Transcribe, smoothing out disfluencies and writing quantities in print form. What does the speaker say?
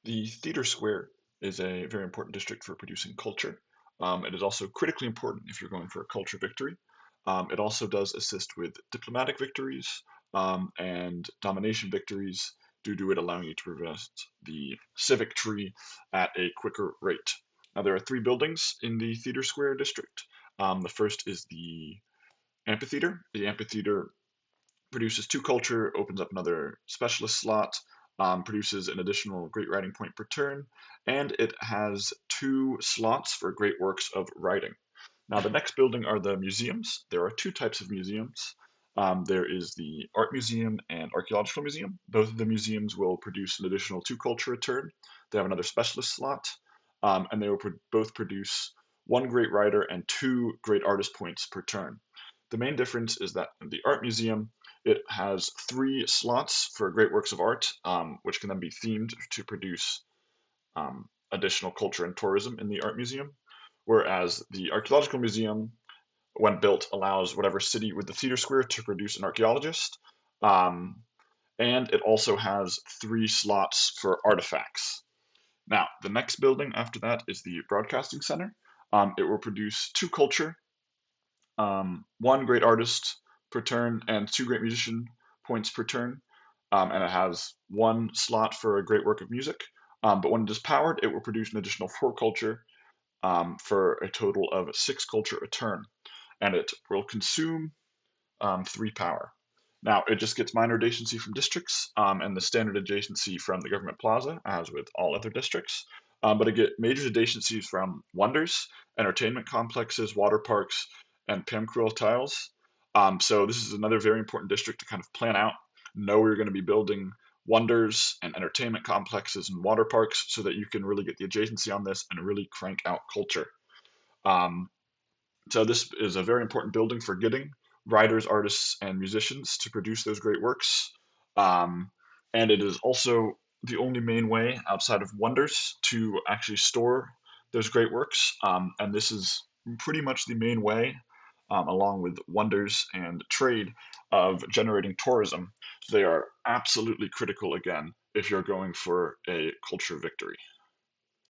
The theater square is a very important district for producing culture. It is also critically important if you're going for a culture victory. It also does assist with diplomatic victories and domination victories due to it allowing you to progress the civic tree at a quicker rate. Now, there are three buildings in the theater square district. The first is the amphitheater. The amphitheater produces two culture, opens up another specialist slot, produces an additional great writing point per turn, and it has two slots for great works of writing. Now, the next building are the museums. There are two types of museums. There is the Art Museum and Archaeological Museum. Both of the museums will produce an additional two culture a turn. They have another specialist slot, and they will both produce one great writer and two great artist points per turn. The main difference is that in the Art Museum, it has three slots for great works of art, which can then be themed to produce additional culture and tourism in the art museum. Whereas the archaeological museum, when built, allows whatever city with the theater square to produce an archaeologist. Um, and it also has three slots for artifacts. Now, the next building after that is the Broadcasting Center. It will produce two culture, one great artist per turn, and two great musician points per turn. And it has one slot for a great work of music. But when it is powered, it will produce an additional four culture for a total of six culture a turn. And it will consume three power. Now, it just gets minor adjacency from districts and the standard adjacency from the government plaza, as with all other districts. But it gets major adjacencies from wonders, entertainment complexes, water parks, and Pamcruel tiles. So this is another very important district to kind of plan out, know where you're going to be building wonders and entertainment complexes and water parks so that you can really get the adjacency on this and really crank out culture. Um, so this is a very important building for getting writers, artists, and musicians to produce those great works. Um, and it is also the only main way outside of Wonders to actually store those great works. And this is pretty much the main way, along with Wonders and trade, of generating tourism. So they are absolutely critical again if you're going for a culture victory.